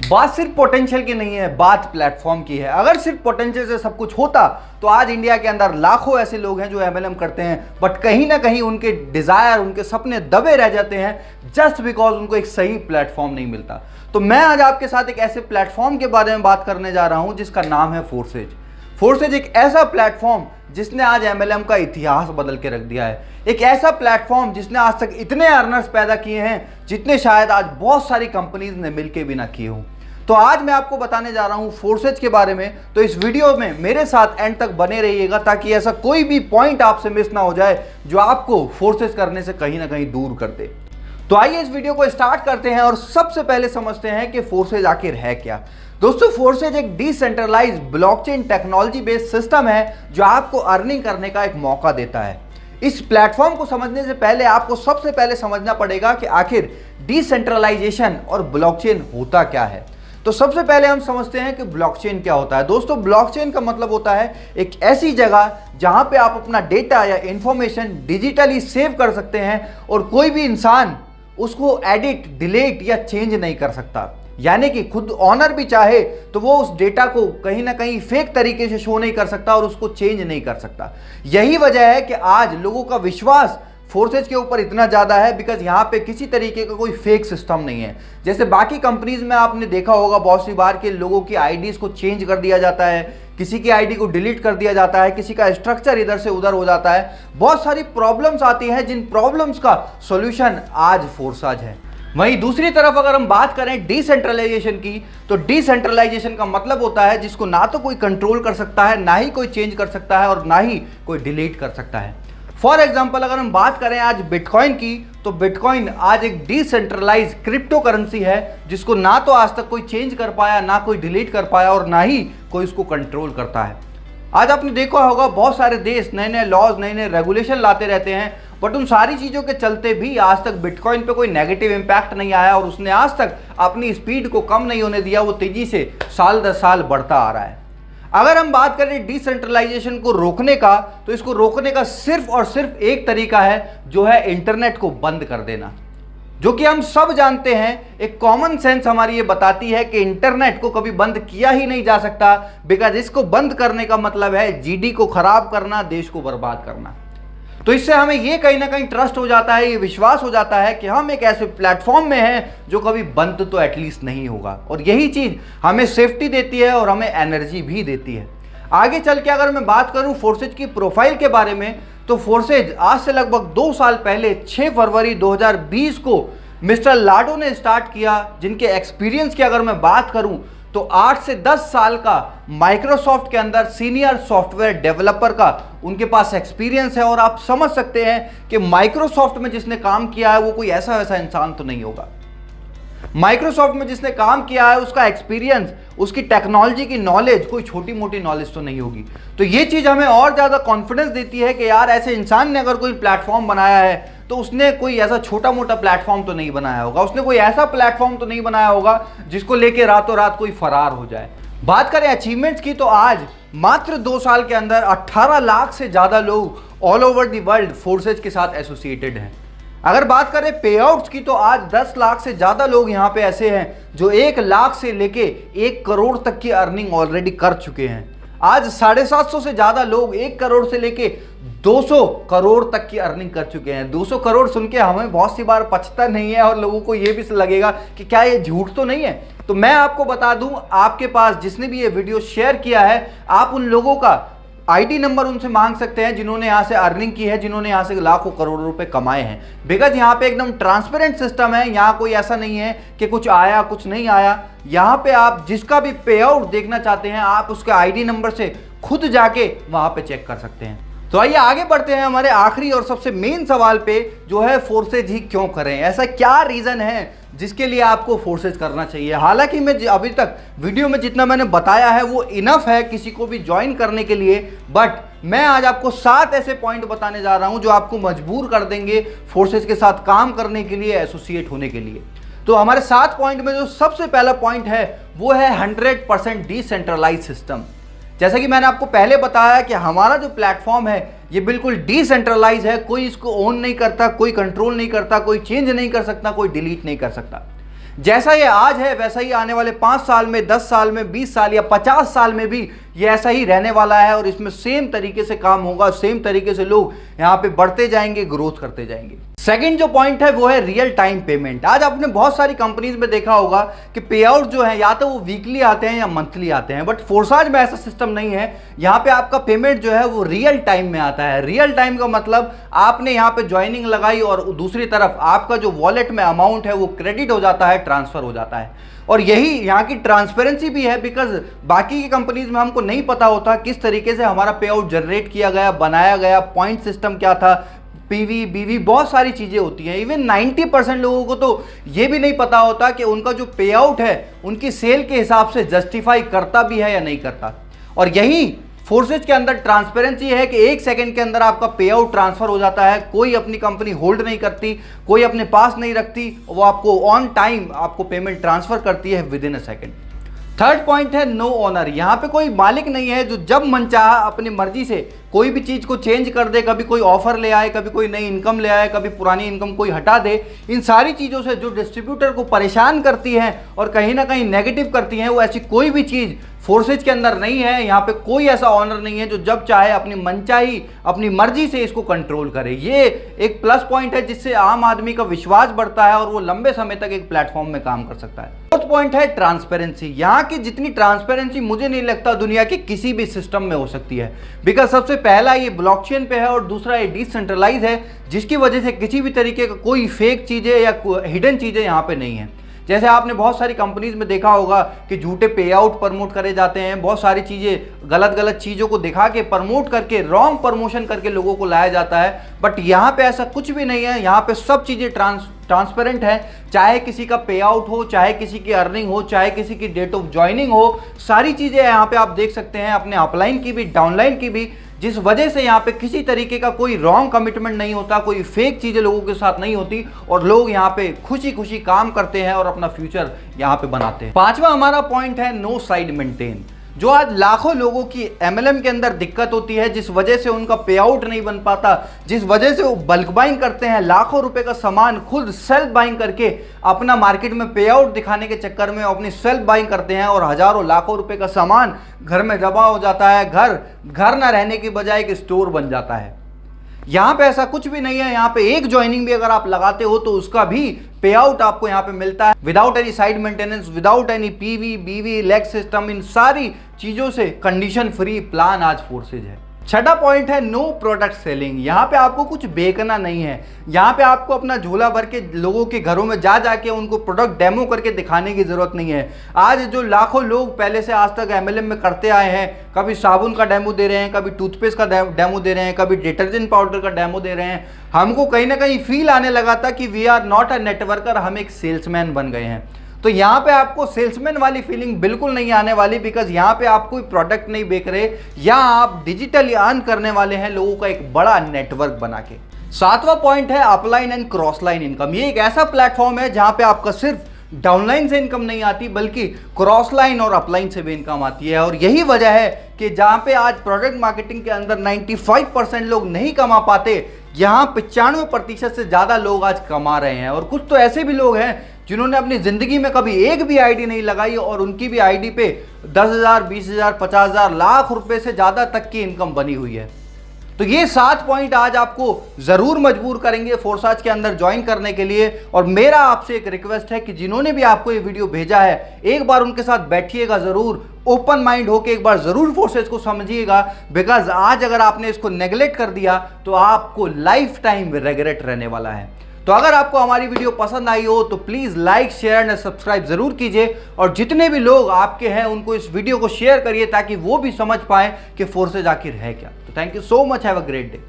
बात सिर्फ पोटेंशियल की नहीं है, बात प्लेटफॉर्म की है। अगर सिर्फ पोटेंशियल से सब कुछ होता तो आज इंडिया के अंदर लाखों ऐसे लोग हैं जो एमएलएम करते हैं, बट कहीं ना कहीं उनके डिजायर, उनके सपने दबे रह जाते हैं जस्ट बिकॉज उनको एक सही प्लेटफॉर्म नहीं मिलता। तो मैं आज आपके साथ एक ऐसे प्लेटफॉर्म के बारे में बात करने जा रहा हूं जिसका नाम है फोर्सेज। फोर्सेज एक ऐसा प्लेटफॉर्म जिसने आज एमएलएम का इतिहास बदल के रख दिया है। एक ऐसा प्लेटफॉर्म जिसने आज तक इतने अर्नर्स पैदा किए हैं जितने शायद आज बहुत सारी कंपनीज ने मिलकर भी ना किए हों। तो आज मैं आपको बताने जा रहा हूं फोर्सेज के बारे में। तो इस वीडियो में मेरे साथ एंड तक बने रहिएगा ताकि ऐसा कोई भी पॉइंट आपसे मिस ना हो जाए जो आपको फोर्सेज करने से कहीं ना कहीं दूर कर दे। तो आइए इस वीडियो को स्टार्ट करते हैं और सबसे पहले समझते हैं कि फोर्सेज आखिर है क्या। दोस्तों, फोर्सेज एक decentralize blockchain technology based system है जो आपको अर्निंग करने का एक मौका देता है। इस प्लेटफॉर्म को समझने से पहले आपको सबसे पहले समझना पड़ेगा कि आखिर डिसेंट्रलाइजेशन और ब्लॉकचेन होता क्या है। तो सबसे पहले हम समझते हैं कि ब्लॉकचेन क्या होता है। दोस्तों, ब्लॉकचेन का मतलब होता है एक ऐसी जगह जहां पे आप अपना डेटा या इंफॉर्मेशन डिजिटली सेव कर सकते हैं और कोई भी इंसान उसको एडिट, डिलीट या चेंज नहीं कर सकता। यानी कि खुद ऑनर भी चाहे तो वो उस डेटा को कहीं ना कहीं फेक तरीके से शो नहीं कर सकता और उसको चेंज नहीं कर सकता। यही वजह है कि आज लोगों का विश्वास फोर्सेज के ऊपर इतना ज़्यादा है बिकॉज यहाँ पे किसी तरीके का कोई फेक सिस्टम नहीं है। जैसे बाकी कंपनीज में आपने देखा होगा बहुत सी बार के लोगों की आईडीज को चेंज कर दिया जाता है, किसी की आईडी को डिलीट कर दिया जाता है, किसी का स्ट्रक्चर इधर से उधर हो जाता है। बहुत सारी प्रॉब्लम्स आती हैं जिन प्रॉब्लम्स का सॉल्यूशन आज फोर्सेज है। वहीं दूसरी तरफ अगर हम बात करें डिसेंट्रलाइजेशन की, तो डिसेंट्रलाइजेशन का मतलब होता है जिसको ना तो कोई कंट्रोल कर सकता है, ना ही कोई चेंज कर सकता है और ना ही कोई डिलीट कर सकता है। फॉर एग्जाम्पल अगर हम बात करें आज बिटकॉइन की, तो बिटकॉइन आज एक डिसेंट्रलाइज क्रिप्टो करेंसी है जिसको ना तो आज तक कोई चेंज कर पाया, ना कोई डिलीट कर पाया और ना ही कोई उसको कंट्रोल करता है। आज आपने देखा होगा बहुत सारे देश नए नए लॉज, नए नए रेगुलेशन लाते रहते हैं, बट उन सारी चीज़ों के चलते भी आज तक बिटकॉइन पे कोई नेगेटिव इम्पैक्ट नहीं आया और उसने आज तक अपनी स्पीड को कम नहीं होने दिया। वो तेजी से साल दर साल बढ़ता आ रहा है। अगर हम बात करें डिसेंट्रलाइजेशन को रोकने का, तो इसको रोकने का सिर्फ और सिर्फ एक तरीका है जो है इंटरनेट को बंद कर देना। जो कि हम सब जानते हैं, एक कॉमन सेंस हमारी ये बताती है कि इंटरनेट को कभी बंद किया ही नहीं जा सकता बिकॉज इसको बंद करने का मतलब है जीडी को खराब करना, देश को बर्बाद करना। तो इससे हमें ये कहीं ना कहीं ट्रस्ट हो जाता है, ये विश्वास हो जाता है कि हम एक ऐसे प्लेटफॉर्म में हैं जो कभी बंद तो एटलीस्ट नहीं होगा और यही चीज़ हमें सेफ्टी देती है और हमें एनर्जी भी देती है। आगे चल के अगर मैं बात करूं फोर्सेज की प्रोफाइल के बारे में, तो फोर्सेज आज से लगभग 2 साल पहले 6 फरवरी 2020 को मिस्टर लाडो ने स्टार्ट किया, जिनके एक्सपीरियंस की अगर मैं बात करूं तो 8 से 10 साल का माइक्रोसॉफ्ट के अंदर सीनियर सॉफ्टवेयर डेवलपर का उनके पास एक्सपीरियंस है। और आप समझ सकते हैं कि माइक्रोसॉफ्ट में जिसने काम किया है वो कोई ऐसा वैसा इंसान तो नहीं होगा। माइक्रोसॉफ्ट में जिसने काम किया है उसका एक्सपीरियंस, उसकी टेक्नोलॉजी की नॉलेज कोई छोटी मोटी नॉलेज तो नहीं होगी। तो ये चीज़ हमें और ज़्यादा कॉन्फिडेंस देती है कि यार ऐसे इंसान ने अगर कोई प्लेटफॉर्म बनाया है तो उसने कोई ऐसा छोटा मोटा प्लेटफॉर्म तो नहीं बनाया होगा, उसने कोई ऐसा प्लेटफॉर्म तो नहीं बनाया होगा जिसको लेके रातों रात कोई फरार हो जाए। बात करें अचीवमेंट्स की, तो आज मात्र 2 साल के अंदर 18 लाख से ज़्यादा लोग all over the world forces के साथ एसोसिएटेड हैं। अगर बात करें पे आउट्स की, तो आज 10 लाख से ज़्यादा लोग यहाँ पे ऐसे हैं जो 1 लाख से लेके 1 करोड़ तक की अर्निंग ऑलरेडी कर चुके हैं। आज 750 से ज़्यादा लोग 1 करोड़ से लेके 200 करोड़ तक की अर्निंग कर चुके हैं। 200 करोड़ सुन के हमें बहुत सी बार पचता नहीं है और लोगों को ये भी लगेगा कि क्या ये झूठ तो नहीं है। तो मैं आपको बता दूं, आपके पास जिसने भी ये वीडियो शेयर किया है, आप उन लोगों का आईडी नंबर उनसे मांग सकते हैं जिन्होंने यहाँ से अर्निंग की है, जिन्होंने यहाँ से लाखों करोड़ों रुपए कमाए हैं। बिकॉज यहाँ पे एकदम ट्रांसपेरेंट सिस्टम है, यहाँ कोई ऐसा नहीं है कि कुछ आया कुछ नहीं आया। यहाँ पे आप जिसका भी पे आउट देखना चाहते हैं आप उसके आईडी नंबर से खुद जाके वहाँ पे चेक कर सकते हैं। तो आइए आगे बढ़ते हैं हमारे आखिरी और सबसे मेन सवाल पे, जो है फोर्सेज ही क्यों करें। ऐसा क्या रीज़न है जिसके लिए आपको फोर्सेज करना चाहिए। हालांकि मैं अभी तक वीडियो में जितना मैंने बताया है वो इनफ है किसी को भी ज्वाइन करने के लिए, बट मैं आज आपको 7 ऐसे पॉइंट बताने जा रहा हूं जो आपको मजबूर कर देंगे फोर्सेज के साथ काम करने के लिए, एसोसिएट होने के लिए। तो हमारे 7 पॉइंट में जो सबसे पहला पॉइंट है वो है 100% डिसेंट्रलाइज सिस्टम। जैसा कि मैंने आपको पहले बताया कि हमारा जो प्लेटफॉर्म है ये बिल्कुल डिसेंट्रलाइज है, कोई इसको ओन नहीं करता, कोई कंट्रोल नहीं करता, कोई चेंज नहीं कर सकता, कोई डिलीट नहीं कर सकता। जैसा ये आज है वैसा ही आने वाले 5 साल में, 10 साल में, 20 साल या 50 साल में भी ये ऐसा ही रहने वाला है और इसमें सेम तरीके से काम होगा, सेम तरीके से लोग यहाँ पे बढ़ते जाएंगे, ग्रोथ करते जाएंगे। सेकंड जो पॉइंट है वो है रियल टाइम पेमेंट। आज आपने बहुत सारी कंपनीज में देखा होगा कि पे आउट जो है या तो वो वीकली आते हैं या मंथली आते हैं, बट फोर्साज में ऐसा सिस्टम नहीं है। यहाँ पे आपका पेमेंट जो है वो रियल टाइम में आता है। रियल टाइम का मतलब आपने यहाँ पे ज्वाइनिंग लगाई और दूसरी तरफ आपका जो वॉलेट में अमाउंट है वो क्रेडिट हो जाता है, ट्रांसफर हो जाता है। और यही यहाँ की ट्रांसपेरेंसी भी है, बिकॉज बाकी की कंपनीज में हमको नहीं पता होता किस तरीके से हमारा पे आउट जनरेट किया गया, बनाया गया, पॉइंट सिस्टम क्या था, पीवी बीवी बहुत सारी चीजें होती हैं। इवन 90% लोगों को तो ये भी नहीं पता होता कि उनका जो पे आउट है उनकी सेल के हिसाब से जस्टिफाई करता भी है या नहीं करता। और यही फोर्सेज के अंदर ट्रांसपेरेंसी है कि 1 सेकंड के अंदर आपका पे आउट ट्रांसफर हो जाता है। कोई अपनी कंपनी होल्ड नहीं करती, कोई अपने पास नहीं रखती, वो आपको ऑन टाइम आपको पेमेंट ट्रांसफर करती है with in a second. Third point है नो ओनर। यहाँ पे कोई मालिक नहीं है जो जब मन चाहा अपनी मर्जी से कोई भी चीज को चेंज कर दे, कभी कोई ऑफर ले आए, कभी कोई नई इनकम ले आए, कभी पुरानी इनकम कोई हटा दे। इन सारी चीजों से जो डिस्ट्रीब्यूटर को परेशान करती हैं और कहीं ना कहीं नेगेटिव करती हैं, वो ऐसी कोई भी चीज फोर्सेज के अंदर नहीं है। यहाँ पे कोई ऐसा ऑनर नहीं है जो जब चाहे अपनी मनचाही अपनी मर्जी से इसको कंट्रोल करे। ये एक प्लस पॉइंट है जिससे आम आदमी का विश्वास बढ़ता है और वो लंबे समय तक एक प्लेटफॉर्म में काम कर सकता है। फोर्थ पॉइंट है ट्रांसपेरेंसी। यहाँ की जितनी ट्रांसपेरेंसी मुझे नहीं लगता दुनिया के किसी भी सिस्टम में हो सकती है, बिकॉज सबसे पहला ये ब्लॉकचेन पे है और दूसरा ये डिसेंट्रलाइज है, जिसकी वजह से किसी भी तरीके का कोई फेक चीजें या हिडन चीजें यहाँ पे नहीं है। जैसे आपने बहुत सारी कंपनीज में देखा होगा कि झूठे पे आउट प्रमोट करे जाते हैं, बहुत सारी चीज़ें गलत चीज़ों को दिखा के प्रमोट करके रॉन्ग प्रमोशन करके लोगों को लाया जाता है। बट यहाँ पे ऐसा कुछ भी नहीं है। यहाँ पे सब चीज़ें ट्रांसपेरेंट है। चाहे किसी का पे आउट हो, चाहे किसी की अर्निंग हो, चाहे किसी की डेट ऑफ ज्वाइनिंग हो, सारी चीज़ें यहाँ पे आप देख सकते हैं, अपने अपलाइन की भी डाउनलाइन की भी, जिस वजह से यहाँ पे किसी तरीके का कोई रॉन्ग कमिटमेंट नहीं होता, कोई फेक चीज़ें लोगों के साथ नहीं होती और लोग यहाँ पे खुशी खुशी काम करते हैं और अपना फ्यूचर यहाँ पे बनाते हैं। पांचवा हमारा पॉइंट है नो साइड मेंटेन। जो आज लाखों लोगों की एमएलएम के अंदर दिक्कत होती है, जिस वजह से उनका पे आउट नहीं बन पाता, जिस वजह से वो बल्क बाइंग करते हैं, लाखों रुपए का सामान खुद सेल्फ बाइंग करके अपना मार्केट में पे आउट दिखाने के चक्कर में अपनी सेल्फ बाइंग करते हैं और हजारों लाखों रुपए का सामान घर में जमा हो जाता है। घर ना रहने की बजाय एक स्टोर बन जाता है। यहाँ पे ऐसा कुछ भी नहीं है। यहाँ पे एक ज्वाइनिंग भी अगर आप लगाते हो तो उसका भी पे आउट आपको यहाँ पे मिलता है without any side maintenance, without any PV बीवी लेग सिस्टम। इन सारी चीजों से कंडीशन फ्री प्लान आज फोर्सेज है। छठा पॉइंट है नो प्रोडक्ट सेलिंग। यहाँ पे आपको कुछ बेचना नहीं है। यहाँ पे आपको अपना झोला भर के लोगों के घरों में जाके उनको प्रोडक्ट डेमो करके दिखाने की जरूरत नहीं है। आज जो लाखों लोग पहले से आज तक एमएलएम में करते आए हैं, कभी साबुन का डेमो दे रहे हैं, कभी टूथपेस्ट का डेमो दे रहे हैं, कभी डिटर्जेंट पाउडर का डेमो दे रहे हैं, हमको कहीं ना कहीं फील आने लगा था कि we are not a networker, हम एक सेल्समैन बन गए हैं। तो यहाँ पे आपको सेल्समैन वाली फीलिंग बिल्कुल नहीं आने वाली, बिकॉज यहाँ पे आप कोई प्रोडक्ट नहीं बेच रहे, या आप डिजिटली अर्न करने वाले हैं लोगों का एक बड़ा नेटवर्क बना के। सातवां पॉइंट है upline and cross line income. ये एक ऐसा प्लेटफॉर्म है जहाँ पे आपका सिर्फ डाउनलाइन से इनकम नहीं आती बल्कि क्रॉस लाइन और अपलाइन से भी इनकम आती है। और यही वजह है कि जहाँ पे आज प्रोडक्ट मार्केटिंग के अंदर 95% लोग नहीं कमा पाते, यहाँ 95% से ज़्यादा लोग आज कमा रहे हैं। और कुछ तो ऐसे भी लोग हैं जिन्होंने अपनी ज़िंदगी में कभी एक भी आईडी नहीं लगाई और उनकी भी आईडी पे 10,000, 20,000, 50,000, लाख रुपए से ज़्यादा तक की इनकम बनी हुई है। तो ये 7 पॉइंट आज आपको ज़रूर मजबूर करेंगे फोर्साज के अंदर ज्वाइन करने के लिए। और मेरा आपसे एक रिक्वेस्ट है कि जिन्होंने भी आपको ये वीडियो भेजा है, एक बार उनके साथ बैठिएगा ज़रूर, ओपन माइंड होके एक बार ज़रूर फोर्सेज को समझिएगा, बिकॉज आज अगर आपने इसको नेगलेक्ट कर दिया तो आपको लाइफ टाइम रिग्रेट रहने वाला है। तो अगर आपको हमारी वीडियो पसंद आई हो तो please like, share and subscribe ज़रूर कीजिए और जितने भी लोग आपके हैं उनको इस वीडियो को शेयर करिए ताकि वो भी समझ पाएँ कि फोर्सेज आखिर है क्या। तो thank you so much, have a great day.